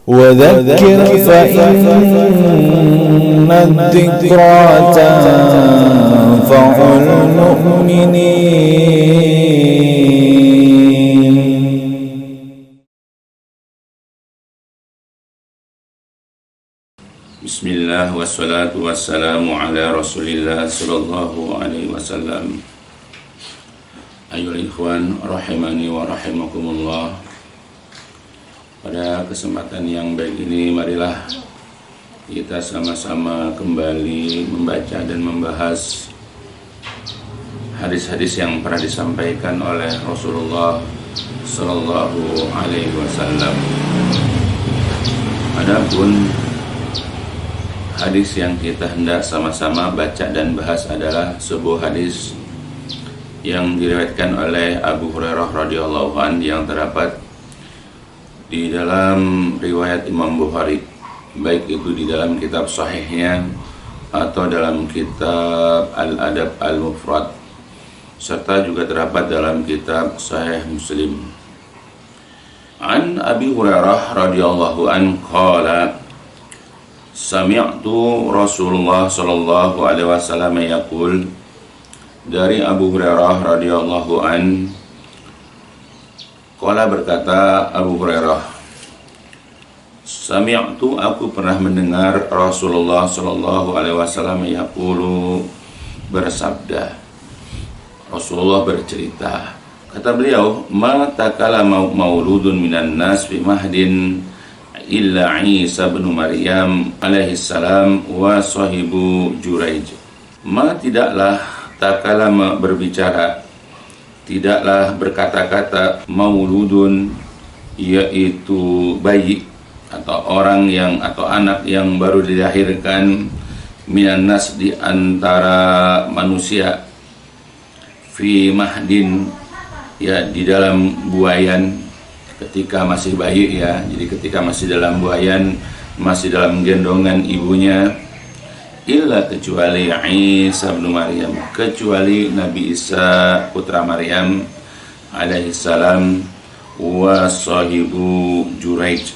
وذكر فإن الذكرى تنفع المؤمنين. Bismillah wassalatu wassalamu ala Rasulillah sallallahu alaihi wasallam. Ayyuhal ikhwan rahimani wa rahimakumullah. Pada kesempatan yang baik ini, marilah kita sama-sama kembali membaca dan membahas hadis-hadis yang pernah disampaikan oleh Rasulullah sallallahu alaihi wasallam. Adapun hadis yang kita hendak sama-sama baca dan bahas adalah sebuah hadis yang diriwayatkan oleh Abu Hurairah radhiyallahu anhu yang terdapat di dalam riwayat Imam Bukhari, baik itu di dalam kitab sahihnya atau dalam kitab Al-Adab Al-Mufrad, serta juga terdapat dalam kitab Sahih Muslim. An Abi Hurairah radhiyallahu anhu qala sami'tu Rasulullah sallallahu alaihi wasallam yaqul, dari Abu Hurairah radhiyallahu anhu qala berkata Abu Hurairah, sami'tu aku pernah mendengar Rasulullah sallallahu alaihi wasallam yaqulu bersabda. Rasulullah bercerita, kata beliau, ma takallama mauludun minan nas fi mahdin illa Isa bin Maryam alaihi salam wa sahibu Juraij. Ma tidaklah takallama berbicara, tidaklah berkata-kata, mauludun yaitu bayi atau orang yang atau anak yang baru dilahirkan, minan nas di antara manusia, fi mahdin ya di dalam buayan, ketika masih bayi ya, jadi ketika masih dalam buayan, masih dalam gendongan ibunya, illa kecuali Isa bin Maryam, kecuali Nabi Isa putra Maryam alaihi salam, wa sahibu Juraij,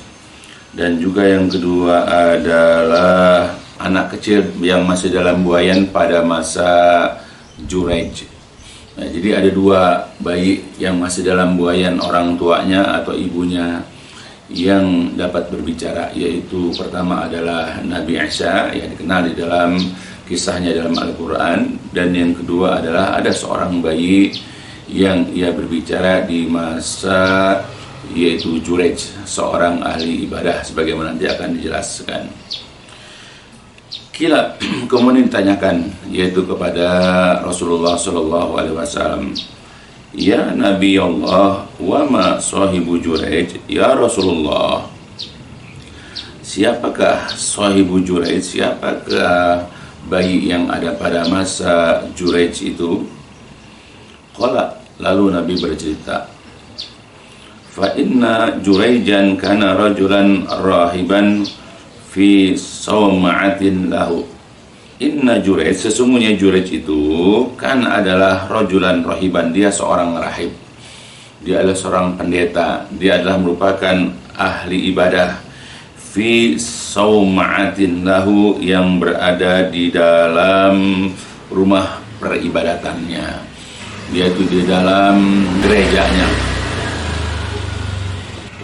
dan juga yang kedua adalah anak kecil yang masih dalam buayan pada masa Juraij. Nah, jadi ada dua bayi yang masih dalam buayan orang tuanya atau ibunya yang dapat berbicara, yaitu pertama adalah Nabi Isa yang dikenal di dalam kisahnya dalam Al-Quran, dan yang kedua adalah ada seorang bayi yang ia berbicara di masa yaitu Juraij, seorang ahli ibadah, sebagaimana nanti akan dijelaskan. Kila kemudian ditanyakan, yaitu kepada Rasulullah sallallahu alaihi wasallam, ya Nabi Allah, wa ma sahibu Juraij, ya Rasulullah, siapakah sahibu Juraij, siapakah bayi yang ada pada masa Juraij itu? Qala, lalu Nabi bercerita, fa inna Juraijan kana rajulan rahiban fi sawma'atin lahu. Inna Juraij, sesungguhnya Juraij itu kan adalah rajulan rahiban, dia seorang rahib, dia adalah seorang pendeta, dia adalah merupakan ahli ibadah, fi sawma'atin lahu, yang berada di dalam rumah peribadatannya, yaitu di dalam gerejanya.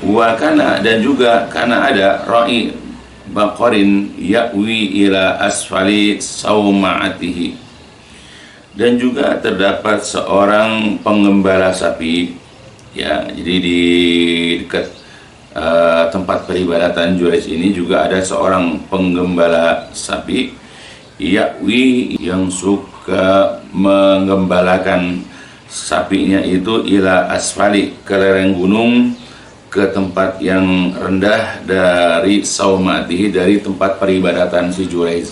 Wa kana, dan juga kana ada ra'i baqarin ya'wi ila asfali sawma'atihi, dan juga terdapat seorang penggembala sapi ya, jadi di dekat tempat peribadatan Juraij ini juga ada seorang penggembala sapi, ya'wi, yang suka menggembalakan sapinya itu ila asfali, ke lereng gunung, ke tempat yang rendah dari saumatihi, dari tempat peribadatan si Juraij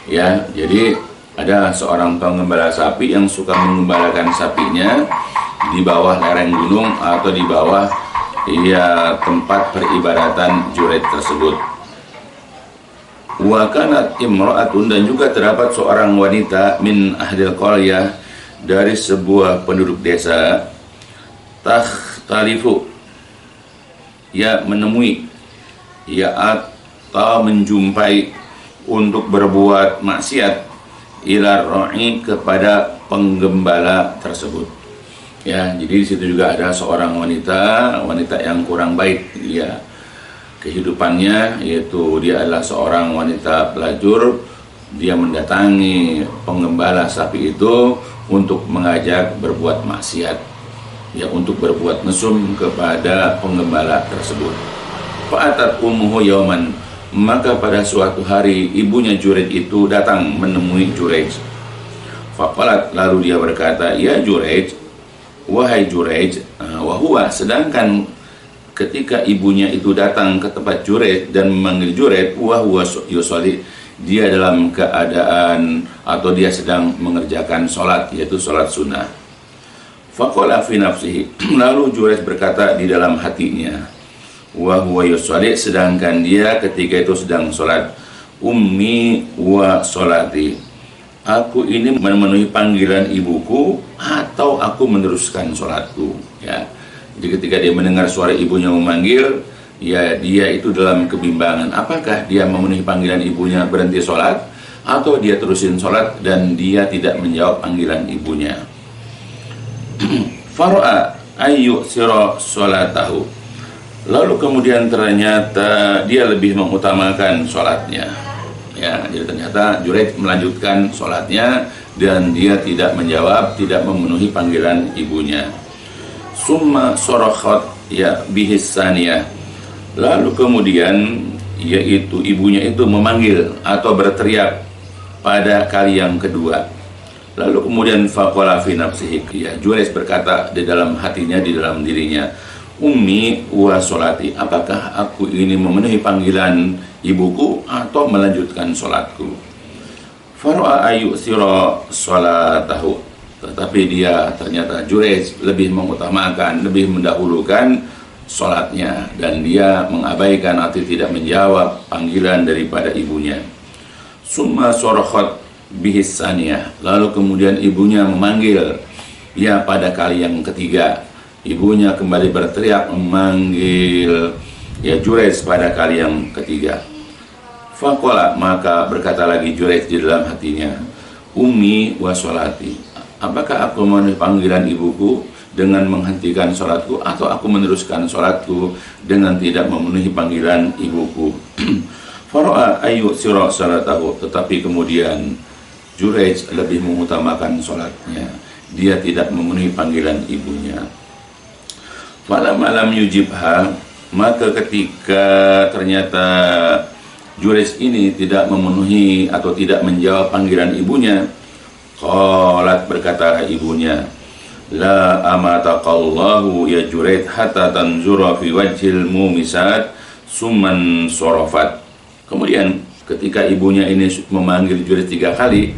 ya. Jadi ada seorang penggembala sapi yang suka menggembalakan sapinya di bawah lereng gunung atau di bawah ya tempat peribadatan Juraij tersebut. Wa kanat imra'atun, dan juga terdapat seorang wanita min ahlil qaryah, dari sebuah penduduk desa, takhtalifu, ya menemui ya atau menjumpai untuk berbuat maksiat ila ra'i kepada penggembala tersebut. Ya, jadi di situ juga ada seorang wanita yang kurang baik ya kehidupannya, yaitu dia adalah seorang wanita pelacur. Dia mendatangi penggembala sapi itu untuk mengajak berbuat maksiat, ya, untuk berbuat mesum kepada penggembala tersebut. Fa'atat ummuhu yauman, maka pada suatu hari ibunya Juraij itu datang menemui Juraij. Faqalat, lalu dia berkata, ya Juraij, wahai Juraij, wahwa, sedangkan ketika ibunya itu datang ke tempat Juraij dan memanggil Juraij, wahwa yusolli, dia dalam keadaan atau dia sedang mengerjakan sholat, yaitu sholat sunnah. Faqala fi nafsihi, lalu Juraij berkata di dalam hatinya, wa huwa yusolli, sedangkan dia ketika itu sedang sholat, ummi wa sholati, aku ini memenuhi panggilan ibuku atau aku meneruskan sholatku. Ya, jadi ketika dia mendengar suara ibunya memanggil, ya dia itu dalam kebimbangan, apakah dia memenuhi panggilan ibunya berhenti sholat atau dia terusin sholat dan dia tidak menjawab panggilan ibunya. Faro'a ayu siro sholatahu, lalu kemudian ternyata dia lebih mengutamakan sholatnya. Ya, jadi ternyata Juraij melanjutkan sholatnya dan dia tidak menjawab, tidak memenuhi panggilan ibunya. Summa sorokhat ya bihisaniyah, lalu kemudian yaitu ibunya itu memanggil atau berteriak pada kali yang kedua. Lalu kemudian faqala fi nafsihi, ya Juraij berkata di dalam hatinya, di dalam dirinya, ummi wa sholati, apakah aku ini memenuhi panggilan ibuku atau melanjutkan sholatku. Faro'a ayu siro sholatahu, tetapi dia ternyata Juraij lebih mengutamakan, lebih mendahulukan sholatnya dan dia mengabaikan atau tidak menjawab panggilan daripada ibunya. Summa sorokhat bihisaniyah, lalu kemudian ibunya memanggil, ya pada kali yang ketiga ibunya kembali berteriak memanggil ya Juraij pada kali yang ketiga. Faqala, maka berkata lagi Juraij di dalam hatinya, ummi wa sholati, apakah aku memenuhi panggilan ibuku dengan menghentikan sholatku atau aku meneruskan sholatku dengan tidak memenuhi panggilan ibuku. Faro'a ayu siro sholatahu, tetapi kemudian Juraij lebih mengutamakan sholatnya, dia tidak memenuhi panggilan ibunya. Falam alam yujibha, maka ketika ternyata Juraij ini tidak memenuhi atau tidak menjawab panggilan ibunya, qalat, berkata ibunya, la amataqallahu ya Juraij hatta tanzura fi wajhil mumisat summan sorofat. Kemudian ketika ibunya ini memanggil Juraij 3 kali,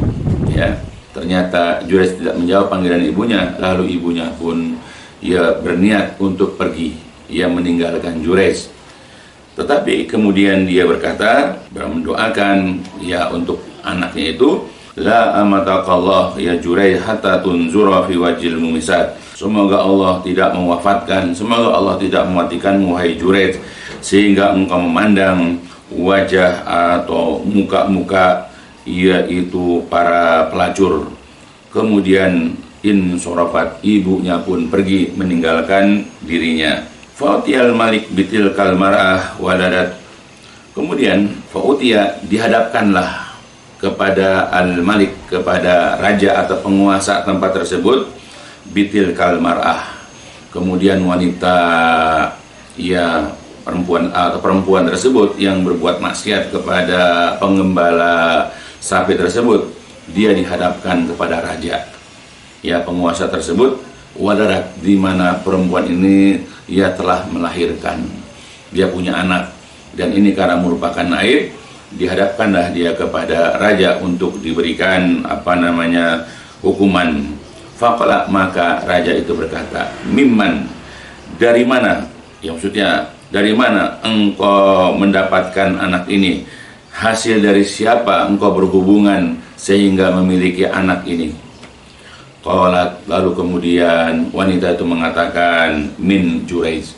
ya ternyata Juraij tidak menjawab panggilan ibunya, lalu ibunya pun ya berniat untuk pergi, ia meninggalkan Juraij. Tetapi kemudian dia berkata, mendoakan ya untuk anaknya itu, la amataqallah ya Juraij hatta tunzura fi wajhil mumisat, semoga Allah tidak mewafatkan, semoga Allah tidak mematikan wahai Juraij, sehingga engkau memandang wajah atau muka-muka yaitu para pelacur. Kemudian insorafat, ibunya pun pergi meninggalkan dirinya. Fa'utiyal malik bitil kalmarah waladat, kemudian fa'utiya, dihadapkanlah kepada al-malik, kepada raja atau penguasa tempat tersebut, bitil kalmarah, kemudian wanita ya perempuan tersebut yang berbuat maksiat kepada penggembala sapi tersebut, dia dihadapkan kepada raja ya penguasa tersebut, wadarat, di mana perempuan ini ia telah melahirkan, dia punya anak, dan ini karena merupakan aib, dihadapkanlah dia kepada raja untuk diberikan hukuman. Faqala, maka raja itu berkata, mimman, dari mana, ya maksudnya dari mana engkau mendapatkan anak ini, hasil dari siapa engkau berhubungan sehingga memiliki anak ini. Qalat, lalu kemudian wanita itu mengatakan, min Juraij,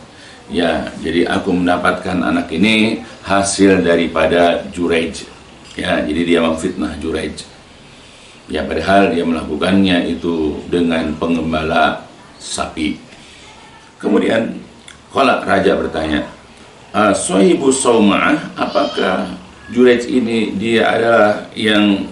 Ya, jadi aku mendapatkan anak ini hasil daripada Juraij. Ya, jadi dia memfitnah Juraij. Ya, padahal dia melakukannya itu dengan penggembala sapi. Kemudian qala, raja bertanya, Sohibu Sauma'ah, apakah Juraij ini dia adalah yang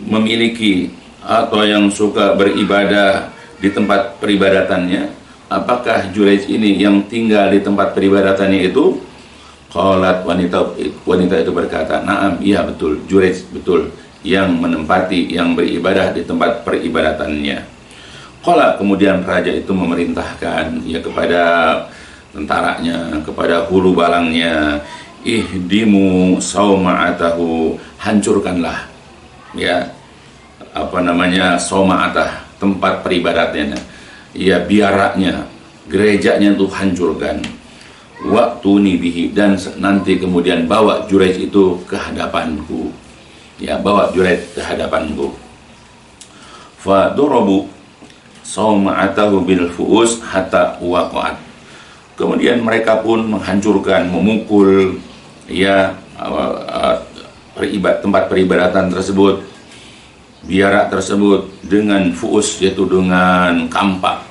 memiliki atau yang suka beribadah di tempat peribadatannya? Apakah Juraij ini yang tinggal di tempat peribadatannya itu? Qalat, wanita itu berkata, "Na'am, iya betul, Juraij betul yang menempati, yang beribadah di tempat peribadatannya." Qala, kemudian raja itu memerintahkan ya kepada tentaranya, kepada hulu balangnya, ihdimu sauma'atahu, hancurkanlah ya sauma'atah, tempat peribadatannya, ya biaraknya, gerejanya itu hancurkan. Waktu nibihi, dan nanti kemudian bawa Juraij itu ke hadapanku. Ya, bawa Juraij ke hadapanku. Fa durabu sauma'atahu bil fu'us hatta waqa'at. Kemudian mereka pun menghancurkan, memukul ya tempat peribadatan tersebut, biara tersebut dengan fu'us, yaitu dengan kampak,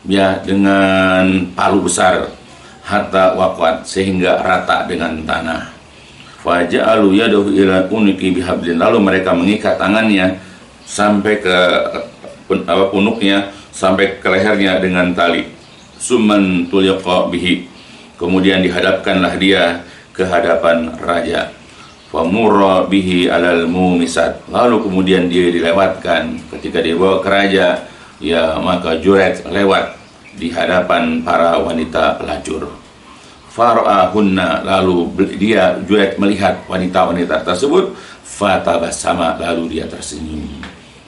ya, dengan palu besar, hatta waqat, sehingga rata dengan tanah. Faja'alu yadahu ila uniki bihablin, lalu mereka mengikat tangannya sampai ke punuknya, sampai ke lehernya dengan tali. Summan tuliqa bihi, kemudian dihadapkanlah dia ke hadapan raja. Famurra bihi alal mumisat, lalu kemudian dia dilewatkan. Ketika dibawa ke raja, ya maka Juraij lewat di hadapan para wanita pelacur. Fara'ahunna, lalu Juraij melihat wanita-wanita tersebut. Fatabassama, lalu dia tersenyum.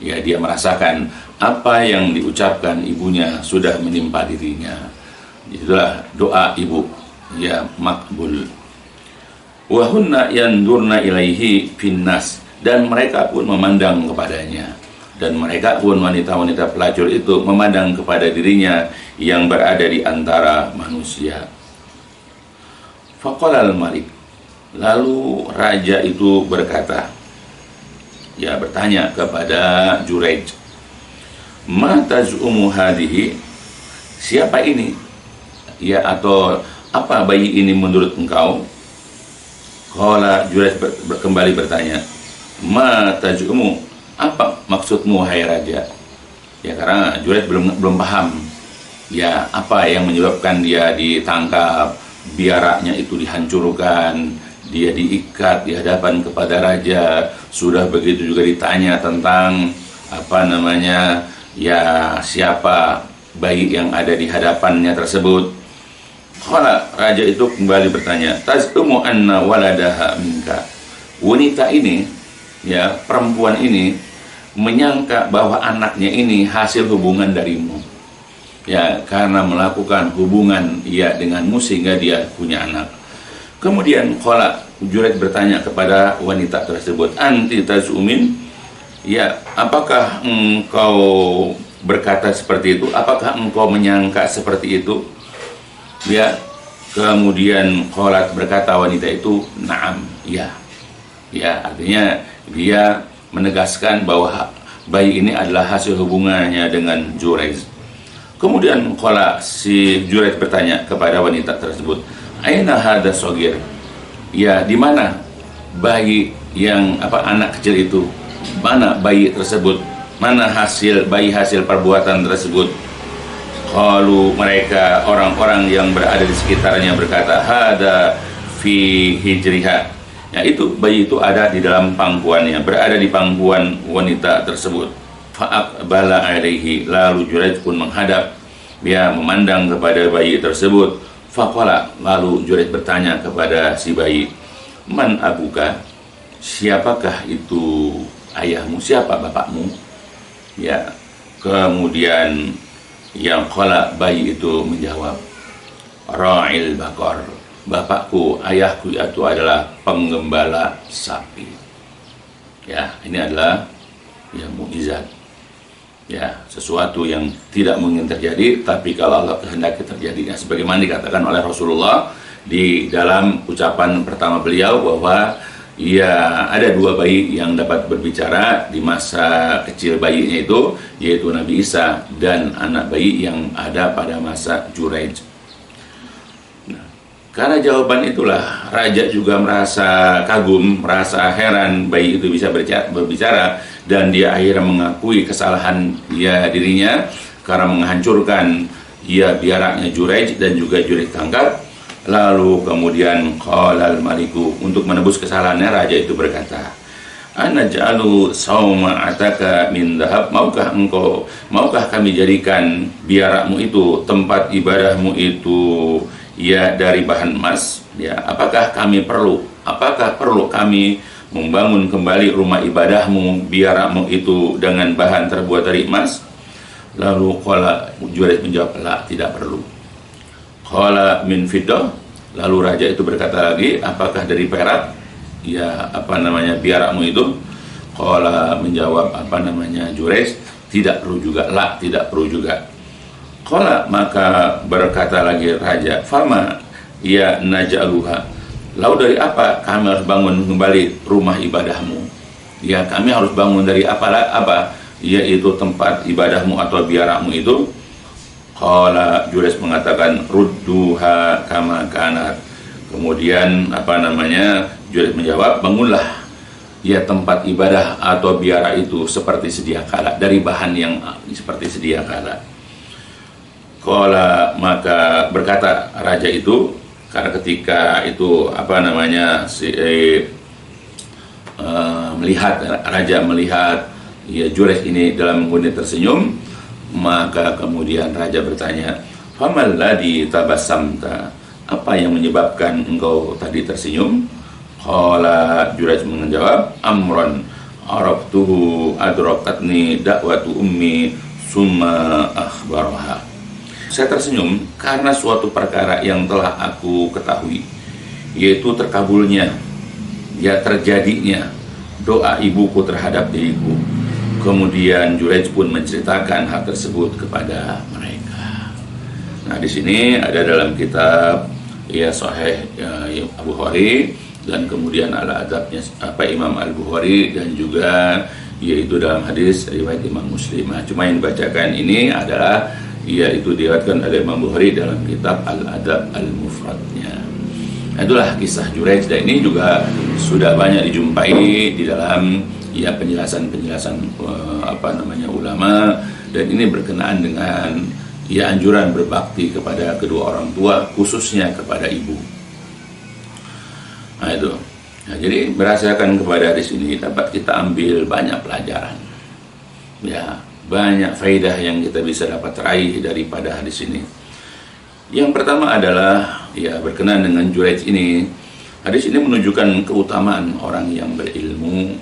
Ya, dia merasakan apa yang diucapkan ibunya sudah menimpa dirinya. Itulah doa ibu, ya, makbul. Wahunna yandurna ilaihi finnas, dan mereka pun memandang kepadanya, dan mereka pun wanita-wanita pelacur itu memandang kepada dirinya yang berada di antara manusia. Faqala al-malik, lalu raja itu berkata, ya, bertanya kepada Juraij, ma taz'umu hadihi, siapa ini, ya, atau apa bayi ini menurut engkau? Qala, Juraij kembali bertanya, ma taz'umu, apa maksudmu hai raja? Ya, karena Juraij belum paham ya apa yang menyebabkan dia ditangkap, biaraknya itu dihancurkan, dia diikat di hadapan kepada raja. Sudah begitu juga ditanya tentang ya, siapa bayi yang ada di hadapannya tersebut. Qala, raja itu kembali bertanya, taz'umu anna waladaha minka, wanita ini, ya, perempuan ini menyangka bahwa anaknya ini hasil hubungan darimu, ya, karena melakukan hubungan ya denganmu sehingga dia punya anak. Kemudian qala, Juraij bertanya kepada wanita tersebut, anti tazumin, ya, apakah engkau berkata seperti itu? Apakah engkau menyangka seperti itu? Ya, kemudian qalat, berkata wanita itu, na'am, ya. Ya, artinya dia menegaskan bahwa bayi ini adalah hasil hubungannya dengan Juraij. Kemudian qala, si Juraij bertanya kepada wanita tersebut, aina hadza shagir, ya, di mana bayi yang anak kecil itu? Mana bayi tersebut? Mana bayi hasil perbuatan tersebut? Qalu, mereka orang-orang yang berada di sekitarnya berkata, hada fi hijriha, ya, itu bayi itu ada di dalam pangkuannya, berada di pangkuan wanita tersebut. Fa'aqbala alaihi, lalu Juraij pun menghadap, dia memandang kepada bayi tersebut. Faqala, lalu Juraij bertanya kepada si bayi, man abuka, siapakah itu ayahmu, siapa bapakmu? Ya, kemudian yang qala, bayi itu menjawab, ra'il bakor, bapakku, ayahku itu adalah penggembala sapi. Ya, ini adalah ya mukjizat. Ya, sesuatu yang tidak mungkin terjadi, tapi kalau Allah kehendaki terjadinya, sebagaimana dikatakan oleh Rasulullah di dalam ucapan pertama beliau bahwa ya ada dua bayi yang dapat berbicara di masa kecil bayinya itu, yaitu Nabi Isa dan anak bayi yang ada pada masa Juraij. Karena jawaban itulah raja juga merasa kagum, merasa heran bayi itu bisa berbicara, dan dia akhirnya mengakui kesalahan dirinya karena menghancurkan biaraknya Juraij dan juga Juraij tangkap. Lalu kemudian qalal maliku, untuk menebus kesalahannya raja itu berkata, ana ja'alu sauma'ataka min dhahab, maukah kami jadikan biarakmu itu, tempat ibadahmu itu dari bahan emas? Apakah perlu kami membangun kembali rumah ibadahmu, biarakmu itu dengan bahan terbuat dari emas? Lalu qala Juraij menjawab, la, tidak perlu. Qala min fiddah, lalu raja itu berkata lagi, apakah dari perak biarakmu itu? Qala menjawab Juraij, tidak perlu juga, la, tidak perlu juga. Qala, maka berkata lagi raja, fama naj'aluha, lalu dari apa kami harus bangun kembali rumah ibadahmu? Kami harus bangun dari apa? Yaitu tempat ibadahmu atau biarakmu itu. Qala, Juraij mengatakan, rudduha kama kanat. Kemudian Juraij menjawab, bangunlah tempat ibadah atau biara itu seperti sedia kala, dari bahan yang seperti sedia kala. Qala, maka berkata raja itu, karena ketika itu raja melihat Juraij ini dalam kondisi tersenyum, maka kemudian raja bertanya, famal ladzi tabassamta, apa yang menyebabkan engkau tadi tersenyum? Qala, Juraij menjawab, amron araftuhu adrakatni da'watu ummi summa akhbaraha. Saya tersenyum karena suatu perkara yang telah aku ketahui, yaitu terkabulnya, terjadinya doa ibuku terhadap diriku. Kemudian Juraij pun menceritakan hal tersebut kepada mereka. Nah, di sini ada dalam kitab Sahih Al-Bukhari, dan kemudian Al-Adabnya Imam Al-Bukhari, dan juga yaitu dalam hadis riwayat Imam Muslim. Nah, cuma yang dibacakan ini adalah itu diriwayatkan oleh Imam Bukhari dalam kitab Al-Adab Al-Mufradnya. Nah, itulah kisah Juraij, dan ini juga sudah banyak dijumpai di dalam penjelasan ulama, dan ini berkenaan dengan anjuran berbakti kepada kedua orang tua, khususnya kepada ibu. Nah, itu. Nah, jadi berdasarkan kepada hadis ini dapat kita ambil banyak pelajaran. Banyak faedah yang kita bisa dapat raih daripada hadis ini. Yang pertama adalah berkenaan dengan Juraij ini. Hadis ini menunjukkan keutamaan orang yang berilmu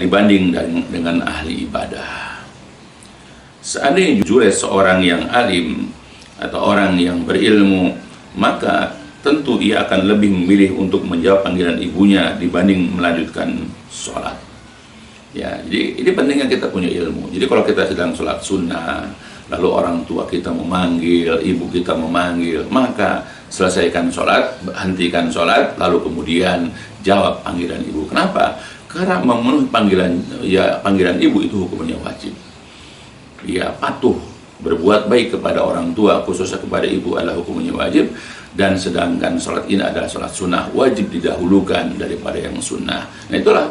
dibanding dengan ahli ibadah. Seandainya Juraij seorang yang alim atau orang yang berilmu, maka tentu ia akan lebih memilih untuk menjawab panggilan ibunya dibanding melanjutkan sholat. Jadi ini pentingnya kita punya ilmu. Jadi kalau kita sedang sholat sunnah, lalu orang tua kita memanggil, ibu kita memanggil, maka selesaikan sholat, hentikan sholat, lalu kemudian jawab panggilan ibu. Kenapa? Karena memenuhi panggilan ibu itu hukumnya wajib. Patuh, berbuat baik kepada orang tua, khususnya kepada ibu, adalah hukumnya wajib. Dan sedangkan sholat ini adalah sholat sunnah, wajib didahulukan daripada yang sunnah. Nah, itulah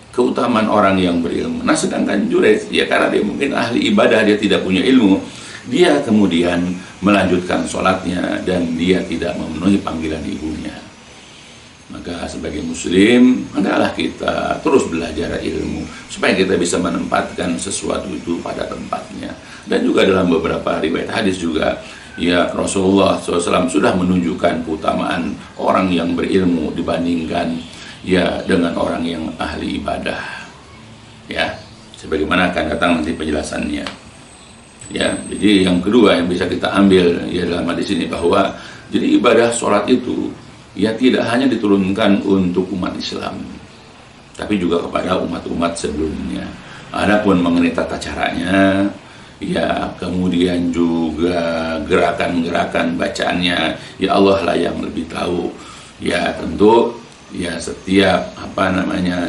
keutamaan orang yang berilmu. Nah, sedangkan Juraij, karena dia mungkin ahli ibadah, dia tidak punya ilmu, dia kemudian melanjutkan sholatnya dan dia tidak memenuhi panggilan ibunya. Maka sebagai muslim, hendaklah kita terus belajar ilmu supaya kita bisa menempatkan sesuatu itu pada tempatnya. Dan juga dalam beberapa riwayat hadis juga, Rasulullah SAW sudah menunjukkan keutamaan orang yang berilmu dibandingkan dengan orang yang ahli ibadah. Sebagaimana akan datang nanti penjelasannya. Jadi yang kedua yang bisa kita ambil dalam hadis ini, bahwa jadi ibadah sholat itu tidak hanya diturunkan untuk umat Islam, tapi juga kepada umat-umat sebelumnya. Adapun mengenai tata caranya, ya kemudian juga gerakan-gerakan bacaannya, ya Allah lah yang lebih tahu. Ya tentu ya setiap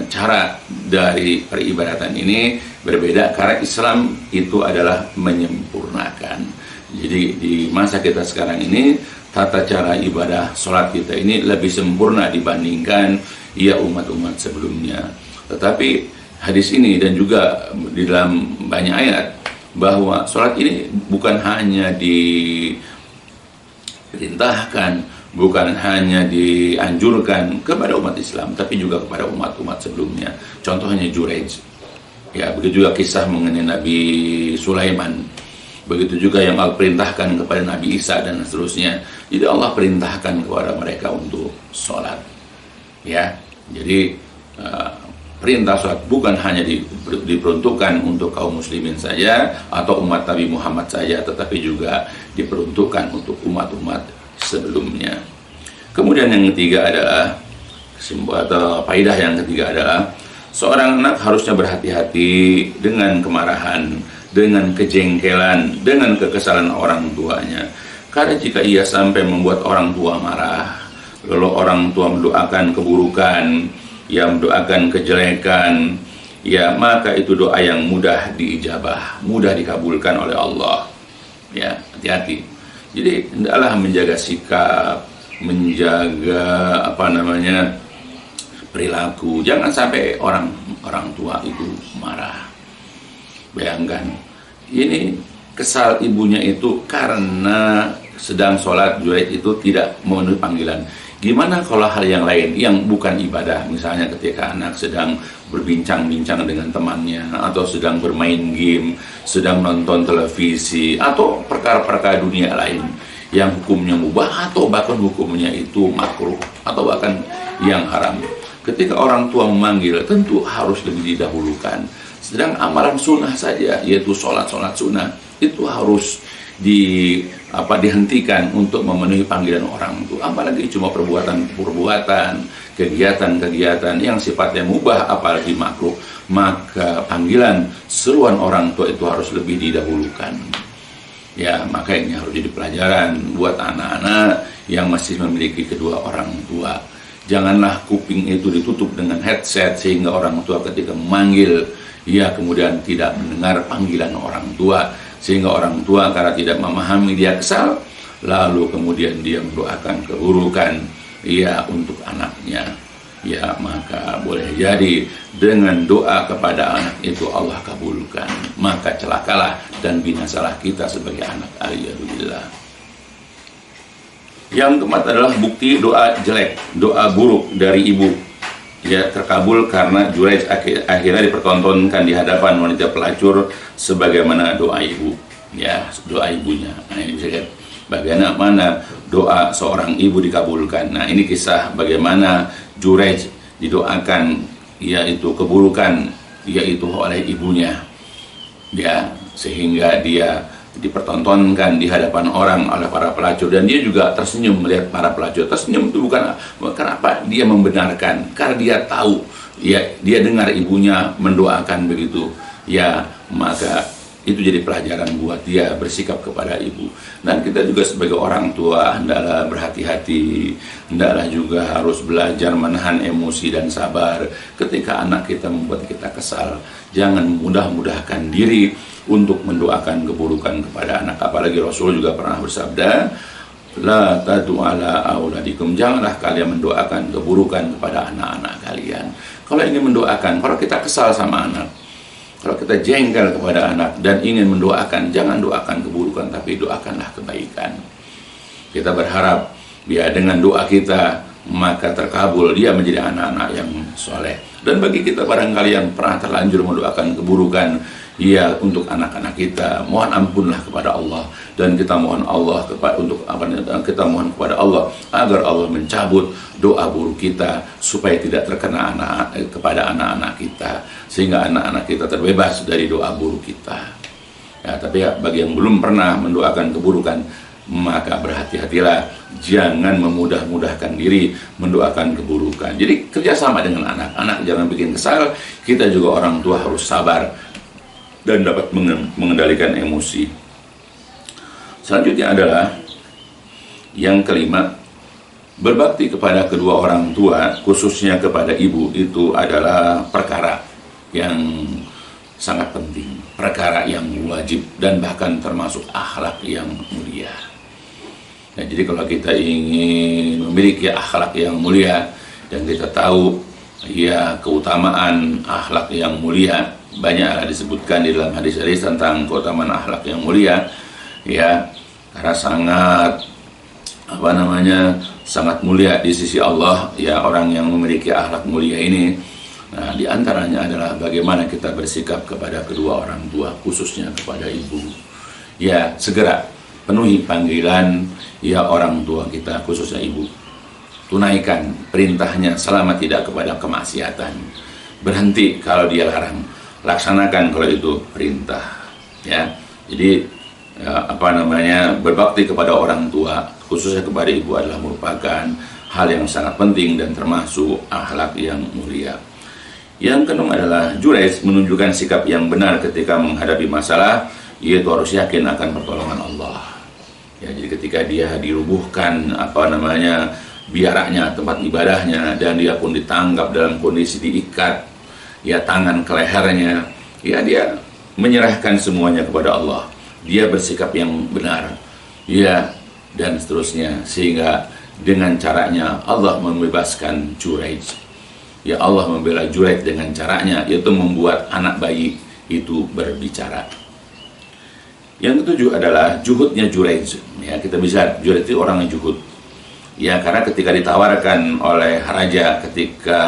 cara dari peribadatan ini berbeda karena Islam itu adalah menyempurnakan. Jadi di masa kita sekarang ini tata cara ibadah sholat kita ini lebih sempurna dibandingkan ya umat-umat sebelumnya. Tetapi hadis ini dan juga di dalam banyak ayat bahwa sholat ini bukan hanya diperintahkan, bukan hanya dianjurkan kepada umat Islam, tapi juga kepada umat-umat sebelumnya. Contohnya Juraij. Ya, begitu juga kisah mengenai Nabi Sulaiman. Begitu juga yang Allah perintahkan kepada Nabi Isa dan seterusnya. Jadi Allah perintahkan kepada mereka untuk sholat. Ya, jadi perintah sholat bukan hanya diperuntukkan untuk kaum muslimin saja atau umat Nabi Muhammad saja, tetapi juga diperuntukkan untuk umat-umat sebelumnya. Kemudian yang ketiga adalah faedah yang ketiga adalah seorang anak harusnya berhati-hati dengan kemarahan, dengan kejengkelan, dengan kekesalan orang tuanya. Karena jika ia sampai membuat orang tua marah, lalu orang tua mendoakan keburukan, ya mendoakan kejelekan, ya maka itu doa yang mudah diijabah, mudah dikabulkan oleh Allah. Ya, hati-hati. Jadi hendaklah menjaga sikap, menjaga perilaku. Jangan sampai orang tua itu marah. Bayangkan, ini kesal ibunya itu karena sedang sholat, Juraij itu tidak memenuhi panggilan. Gimana kalau hal yang lain yang bukan ibadah, misalnya ketika anak sedang berbincang-bincang dengan temannya, atau sedang bermain game, sedang nonton televisi, atau perkara-perkara dunia lain yang hukumnya mubah atau bahkan hukumnya itu makruh atau bahkan yang haram. Ketika orang tua memanggil, tentu harus lebih didahulukan. Sedang amalan sunnah saja, yaitu sholat sunnah, itu harus dihentikan untuk memenuhi panggilan orang tua. Apalagi cuma perbuatan, kegiatan-kegiatan yang sifatnya mubah, apalagi makruh, maka panggilan seruan orang tua itu harus lebih didahulukan. Ya, maka ini harus jadi pelajaran buat anak-anak yang masih memiliki kedua orang tua. Janganlah kuping itu ditutup dengan headset sehingga orang tua ketika memanggil, ya kemudian tidak mendengar panggilan orang tua, sehingga orang tua karena tidak memahami dia kesal, lalu kemudian dia mendoakan keburukan ya untuk anaknya. Ya, maka boleh jadi dengan doa kepada anak itu Allah kabulkan, maka celakalah dan binasalah kita sebagai anak. Alhamdulillah. Yang keempat adalah bukti doa jelek, doa buruk dari ibu. Ya, terkabul karena Juraij akhirnya dipertontonkan di hadapan wanita pelacur sebagaimana doa ibu. Ya, doa ibunya. Nah, ini bisa lihat bagaimana doa seorang ibu dikabulkan. Nah, ini kisah bagaimana Juraij didoakan yaitu keburukan yaitu oleh ibunya. Ya, sehingga dia dipertontonkan di hadapan orang oleh para pelacur, dan dia juga tersenyum melihat para pelacur. Tersenyum itu bukan kenapa dia membenarkan, karena dia tahu, ya dia dengar ibunya mendoakan begitu, ya maka itu jadi pelajaran buat dia bersikap kepada ibu. Dan kita juga sebagai orang tua hendaklah berhati-hati, hendaklah juga harus belajar menahan emosi dan sabar ketika anak kita membuat kita kesal. Jangan mudah-mudahkan diri untuk mendoakan keburukan kepada anak. Apalagi Rasul juga pernah bersabda, la tadu ala auladikum, janganlah kalian mendoakan keburukan kepada anak-anak kalian. Kalau ingin mendoakan, kalau kita kesal sama anak, kalau kita jengkel kepada anak dan ingin mendoakan, jangan doakan keburukan, tapi doakanlah kebaikan. Kita berharap ya dengan doa kita maka terkabul, dia menjadi anak-anak yang soleh. Dan bagi kita barangkali yang pernah terlanjur mendoakan keburukan, ya untuk anak-anak kita, mohon ampunlah kepada Allah, dan kita mohon Allah kita mohon kepada Allah agar Allah mencabut doa buruk kita supaya tidak terkena kepada anak-anak kita, sehingga anak-anak kita terbebas dari doa buruk kita. Ya, tapi ya, bagi yang belum pernah mendoakan keburukan, maka berhati-hatilah, jangan memudah-mudahkan diri mendoakan keburukan. Jadi kerjasama dengan anak-anak, jangan bikin kesal. Kita juga orang tua harus sabar dan dapat mengendalikan emosi. Selanjutnya adalah yang kelima, berbakti kepada kedua orang tua, khususnya kepada ibu, itu adalah perkara yang sangat penting, perkara yang wajib, dan bahkan termasuk akhlak yang mulia. Nah, jadi kalau kita ingin memiliki akhlak yang mulia, dan kita tahu ya keutamaan akhlak yang mulia, banyaklah disebutkan di dalam hadis-hadis tentang keutamaan akhlak yang mulia, ya, karena sangat mulia di sisi Allah ya orang yang memiliki akhlak mulia ini. Nah, di antaranya adalah bagaimana kita bersikap kepada kedua orang tua, khususnya kepada ibu. Ya, segera penuhi panggilan ya orang tua kita, khususnya ibu. Tunaikan perintahnya selama tidak kepada kemaksiatan. Berhenti kalau dia larang, laksanakan kalau itu perintah. Ya, jadi berbakti kepada orang tua, khususnya kepada ibu, adalah merupakan hal yang sangat penting dan termasuk akhlak yang mulia. Yang keenam adalah Jurayj menunjukkan sikap yang benar ketika menghadapi masalah, yaitu harus yakin akan pertolongan Allah. Ya, jadi ketika dia dirubuhkan biaranya, tempat ibadahnya, dan dia pun ditangkap dalam kondisi diikat ya tangan ke lehernya, ya dia menyerahkan semuanya kepada Allah. Dia bersikap yang benar, ya, dan seterusnya, sehingga dengan caranya Allah membebaskan Jurayj. Ya, Allah membela Jurayj dengan caranya, yaitu membuat anak bayi itu berbicara. Yang ketujuh adalah juhudnya Jurayj. Ya, kita bisa Jurayj itu orang yang juhud. Ya, karena ketika ditawarkan oleh raja, ketika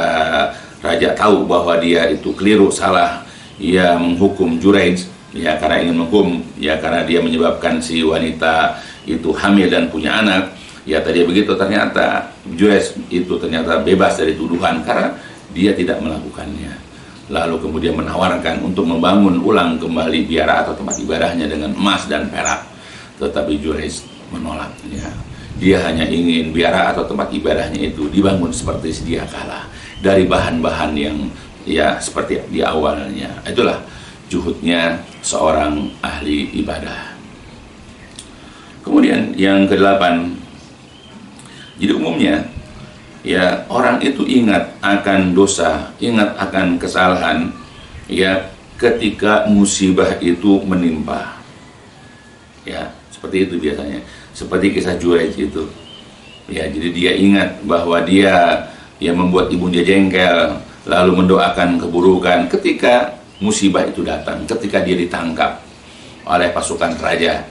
raja tahu bahwa dia itu keliru, salah, ia menghukum Jurayj. Ya, karena ingin menghukum, ya karena dia menyebabkan si wanita itu hamil dan punya anak. Ya, tadi begitu, ternyata Jurayj itu ternyata bebas dari tuduhan karena dia tidak melakukannya. Lalu kemudian menawarkan untuk membangun ulang kembali biara atau tempat ibadahnya dengan emas dan perak. Tetapi Jurayj menolak. Ya. Dia hanya ingin biara atau tempat ibadahnya itu dibangun seperti sedia kala, dari bahan-bahan yang ya seperti di awalnya. Itulah juhudnya seorang ahli ibadah. Kemudian yang kedelapan, jadi umumnya ya orang itu ingat akan dosa, ingat akan kesalahan ya ketika musibah itu menimpa. Ya, seperti itu biasanya. Seperti kisah Jurayj itu. Ya, jadi dia ingat bahwa dia yang membuat ibunya jengkel, lalu mendoakan keburukan ketika musibah itu datang, ketika dia ditangkap oleh pasukan raja.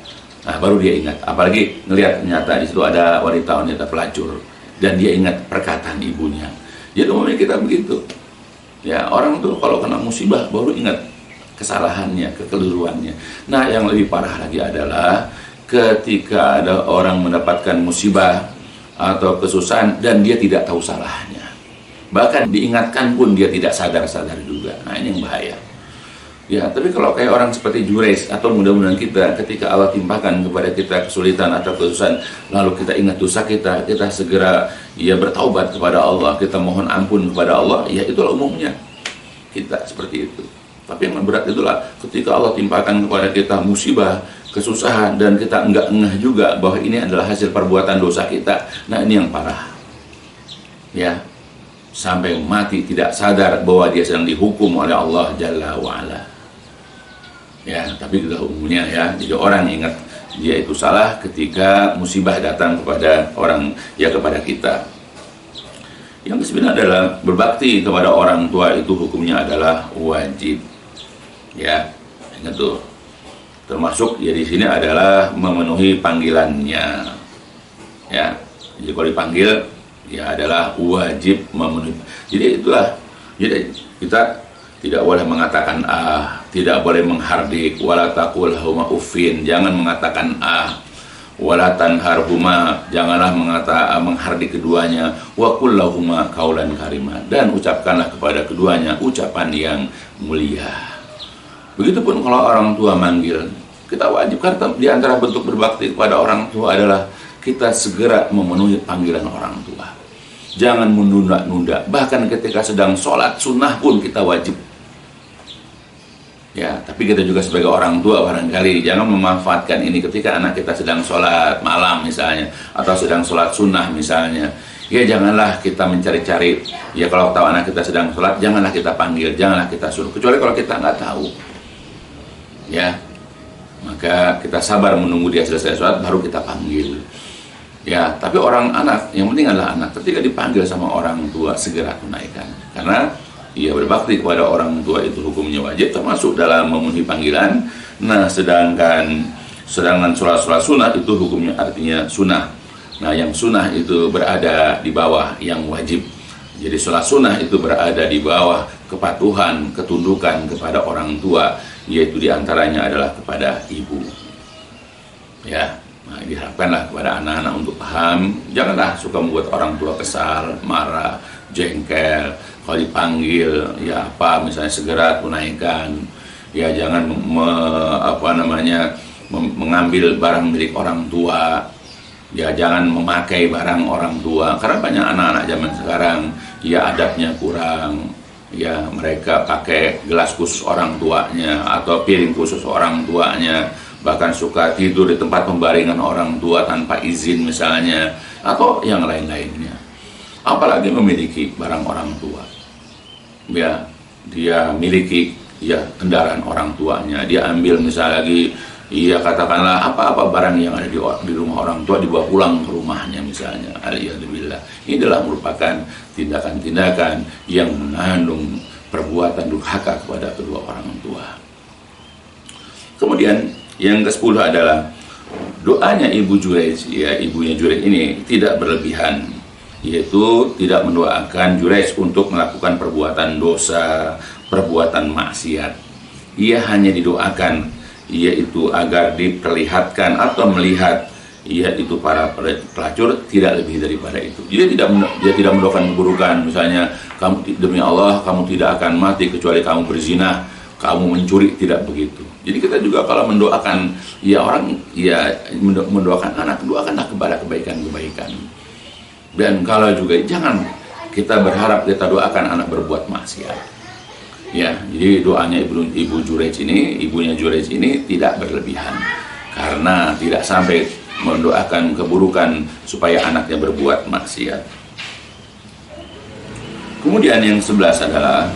Nah, baru dia ingat, apalagi melihat ternyata di situ ada wanita pelacur, dan dia ingat perkataan ibunya. Jadi umumnya kita begitu. Ya, orang tuh kalau kena musibah baru ingat kesalahannya, kekeliruannya. Nah, yang lebih parah lagi adalah ketika ada orang mendapatkan musibah atau kesusahan dan dia tidak tahu salahnya. Bahkan diingatkan pun dia tidak sadar-sadar juga. Nah, ini yang bahaya. Ya, tapi kalau kayak orang seperti Jurayj atau mudah-mudahan kita, ketika Allah timpakan kepada kita kesulitan atau kesusahan, lalu kita ingat dosa kita, kita segera ya bertaubat kepada Allah, kita mohon ampun kepada Allah, ya itulah umumnya kita seperti itu. Tapi yang berat itulah ketika Allah timpakan kepada kita musibah, kesusahan, dan kita enggak ngeh juga bahwa ini adalah hasil perbuatan dosa kita. Nah, ini yang parah. Ya, sampai mati tidak sadar bahwa dia sedang dihukum oleh Allah Jalla wa'ala. Ya, tapi kita umumnya ya, jadi orang ingat dia itu salah ketika musibah datang kepada orang, ya kepada kita. Yang kesembilan adalah berbakti kepada orang tua itu hukumnya adalah wajib. Ya, ingat tuh. Termasuk ya di sini adalah memenuhi panggilannya. Ya, jadi kalau dipanggil ya adalah wajib memenuhi. Jadi itulah. Jadi kita tidak boleh mengatakan tidak boleh menghardik, wala taqul huma uffin, jangan mengatakan wala tanharhuma, janganlah menghardik keduanya, wa qul lahuma qaulan karima, dan ucapkanlah kepada keduanya ucapan yang mulia. Begitupun kalau orang tua manggil, kita wajib, karena di antara bentuk berbakti kepada orang tua adalah kita segera memenuhi panggilan orang tua. Jangan menunda-nunda, bahkan ketika sedang sholat sunnah pun kita wajib. Ya, tapi kita juga sebagai orang tua barangkali jangan memanfaatkan ini ketika anak kita sedang sholat malam misalnya, atau sedang sholat sunnah misalnya. Ya janganlah kita mencari-cari. Ya kalau tahu anak kita sedang sholat, janganlah kita panggil, janganlah kita suruh. Kecuali kalau kita nggak tahu. Ya, maka kita sabar menunggu dia selesai sholat, baru kita panggil. Ya, tapi orang anak, yang penting adalah anak. Ketika dipanggil sama orang tua, segera tunaikan. Karena ia berbakti kepada orang tua itu hukumnya wajib, termasuk dalam memenuhi panggilan. Nah, sedangkan sholat sunat itu hukumnya artinya sunnah. Nah, yang sunnah itu berada di bawah yang wajib. Jadi sholat sunnah itu berada di bawah kepatuhan, ketundukan kepada orang tua, yaitu diantaranya adalah kepada ibu. Ya, nah, diharapkanlah kepada anak-anak untuk paham. Janganlah suka membuat orang tua kesal, marah, jengkel. Kalau dipanggil, ya apa, misalnya segera tunaikan. Ya jangan mengambil barang milik orang tua. Ya jangan memakai barang orang tua. Karena banyak anak-anak zaman sekarang, ya adabnya kurang. Ya mereka pakai gelas khusus orang tuanya atau piring khusus orang tuanya. Bahkan suka tidur di tempat pembaringan orang tua tanpa izin misalnya, atau yang lain-lainnya. Apalagi memiliki barang orang tua. Ya, dia miliki ya kendaraan orang tuanya, dia ambil misalnya lagi, iya katakanlah apa-apa barang yang ada di rumah orang tua dibawa pulang ke rumahnya misalnya. Alhamdulillah, ini adalah merupakan tindakan-tindakan yang mengandung perbuatan durhaka kepada kedua orang tua. Kemudian yang ke-10 adalah doanya Ibu Juraij, ya ibunya Juraij ini tidak berlebihan, yaitu tidak mendoakan Juraij untuk melakukan perbuatan dosa, perbuatan maksiat. Ia hanya didoakan yaitu agar diperlihatkan atau melihat yaitu para pelacur, tidak lebih daripada itu. Dia tidak mendoakan keburukan, misalnya kamu demi Allah kamu tidak akan mati kecuali kamu berzina, kamu mencuri, tidak begitu. Jadi kita juga kalau mendoakan ya orang, ya mendoakan anak, doakanlah kepada kebaikan-kebaikan. Dan kalau juga jangan kita berharap kita doakan anak berbuat maksiat. Ya, jadi doanya ibu Juraij ini, ibunya Juraij ini tidak berlebihan, karena tidak sampai mendoakan keburukan supaya anaknya berbuat maksiat. Kemudian yang 11 adalah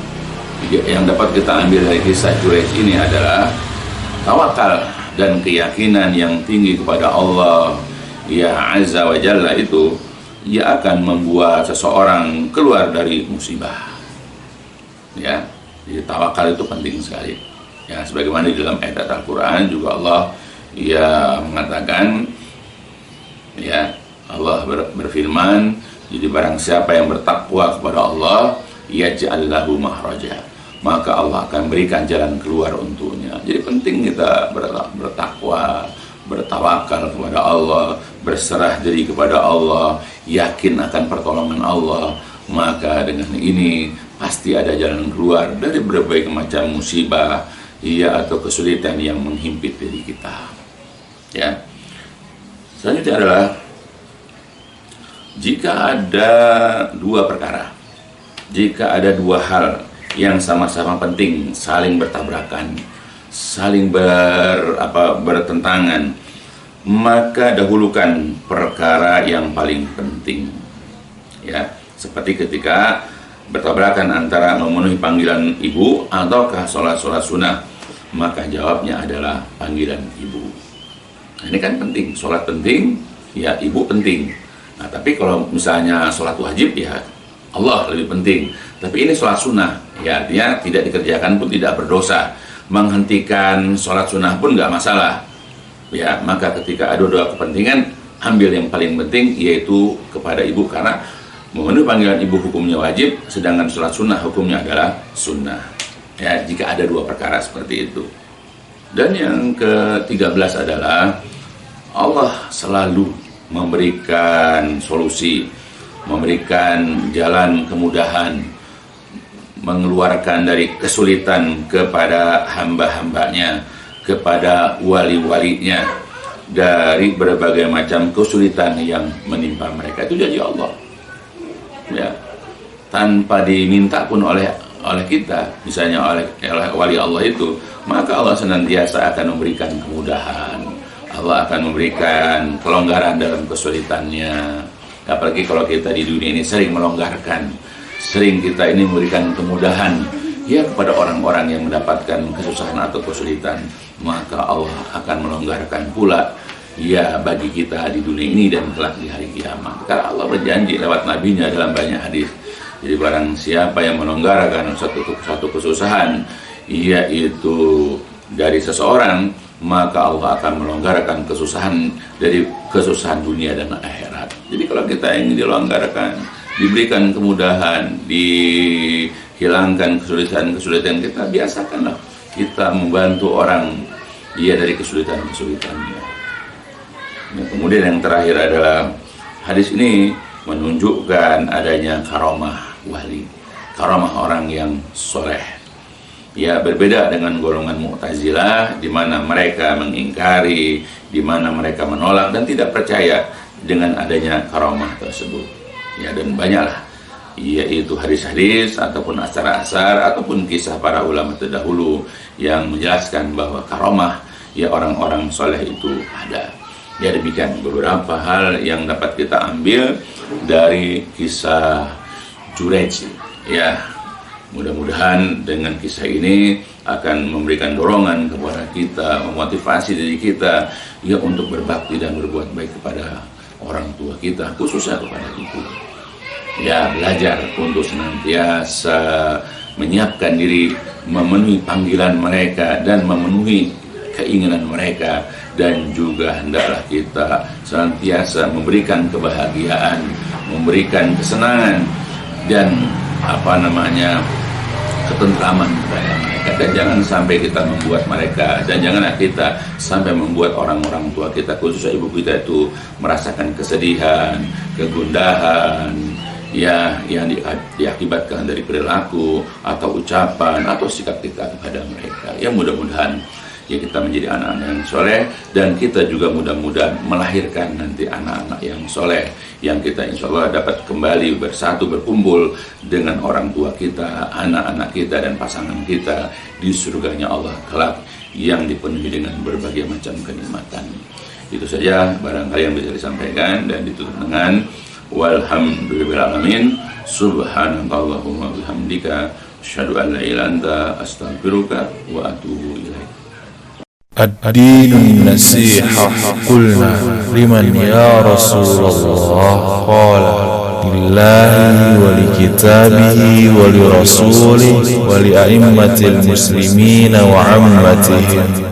yang dapat kita ambil dari kisah Juraij ini adalah tawakal dan keyakinan yang tinggi kepada Allah ya Azza wa Jalla itu, ia akan membuat seseorang keluar dari musibah. Ya, jadi tawakal itu penting sekali. Ya, sebagaimana di dalam ayat Al-Qur'an juga Allah ia mengatakan, ya Allah berfirman, jadi barang siapa yang bertakwa kepada Allah, yaj'al lahu mahraja, maka Allah akan berikan jalan keluar untuknya. Jadi penting kita bertakwa, bertawakal kepada Allah, berserah diri kepada Allah, yakin akan pertolongan Allah. Maka dengan ini pasti ada jalan keluar dari berbagai macam musibah ya atau kesulitan yang menghimpit diri kita. Ya. Selanjutnya adalah jika ada dua perkara, jika ada dua hal yang sama-sama penting, saling bertabrakan, saling bertentangan, maka dahulukan perkara yang paling penting. Ya, seperti ketika bertabrakan antara memenuhi panggilan ibu ataukah sholat sunnah, maka jawabnya adalah panggilan ibu. Nah, ini kan penting, sholat penting, ya ibu penting. Nah, tapi kalau misalnya sholat wajib, ya Allah lebih penting. Tapi ini sholat sunnah, ya artinya tidak dikerjakan pun tidak berdosa. Menghentikan sholat sunnah pun nggak masalah. Ya, maka ketika ada dua kepentingan, ambil yang paling penting, yaitu kepada ibu, karena memenuhi panggilan ibu hukumnya wajib, sedangkan sholat sunnah hukumnya adalah sunnah. Ya, jika ada dua perkara seperti itu. Dan yang ke-13 adalah Allah selalu memberikan solusi, memberikan jalan kemudahan, mengeluarkan dari kesulitan kepada hamba-hambanya, kepada wali-walinya, dari berbagai macam kesulitan yang menimpa mereka. Itu janji Allah. Ya, tanpa diminta pun oleh oleh kita, misalnya oleh wali Allah itu, maka Allah senantiasa akan memberikan kemudahan. Allah akan memberikan kelonggaran dalam kesulitannya. Apalagi kalau kita di dunia ini sering melonggarkan, sering kita ini memberikan kemudahan ya kepada orang-orang yang mendapatkan kesusahan atau kesulitan, maka Allah akan melonggarkan pula ya bagi kita di dunia ini dan kelak di hari kiamat. Karena Allah berjanji lewat nabinya dalam banyak hadis. Jadi barang siapa yang melonggarkan satu kesusahan, yaitu dari seseorang, maka Allah akan melonggarkan kesusahan dari kesusahan dunia dan akhirat. Jadi kalau kita ingin dilonggarkan, diberikan kemudahan, dihilangkan kesulitan-kesulitan kita, biasakanlah kita membantu orang ya dari kesulitan-kesulitannya. Nah, kemudian yang terakhir adalah hadis ini menunjukkan adanya karomah wali, karomah orang yang soleh. Ya, berbeda dengan golongan Mu'tazilah di mana mereka mengingkari, di mana mereka menolak dan tidak percaya dengan adanya karomah tersebut. Ya, dan banyaklah yaitu hadis-hadis ataupun asar-asar ataupun kisah para ulama terdahulu yang menjelaskan bahwa karomah ya orang-orang soleh itu ada. Ya, demikian beberapa hal yang dapat kita ambil dari kisah Jurayj. Ya, mudah-mudahan dengan kisah ini akan memberikan dorongan kepada kita, memotivasi diri kita ya untuk berbakti dan berbuat baik kepada orang tua kita, khususnya kepada ibu. Ya, belajar untuk senantiasa menyiapkan diri memenuhi panggilan mereka dan memenuhi keinginan mereka, dan juga hendaklah kita senantiasa memberikan kebahagiaan, memberikan kesenangan dan ketentraman kepada mereka, dan jangan sampai kita membuat mereka, dan janganlah kita sampai membuat orang-orang tua kita, khususnya ibu kita itu merasakan kesedihan, kegundahan ya yang diakibatkan dari perilaku atau ucapan atau sikap kita kepada mereka. Ya, mudah-mudahan ya kita menjadi anak-anak yang soleh, dan kita juga mudah-mudahan melahirkan nanti anak-anak yang soleh, yang kita insya Allah dapat kembali bersatu, berkumpul dengan orang tua kita, anak-anak kita dan pasangan kita di surganya Allah kelak yang dipenuhi dengan berbagai macam kenikmatan. Itu saja barangkali yang bisa disampaikan, dan ditutup dengan walhamdulillahirrahmanirrahim. Subhanallahumma bihamdika asyhadu an la ilaha illa anta astaghfiruka wa atubu ilaik. الدين النصيحة قلنا لمن يا رسول الله قال لله ولكتابه ولرسوله ولأئمة المسلمين وعامتهم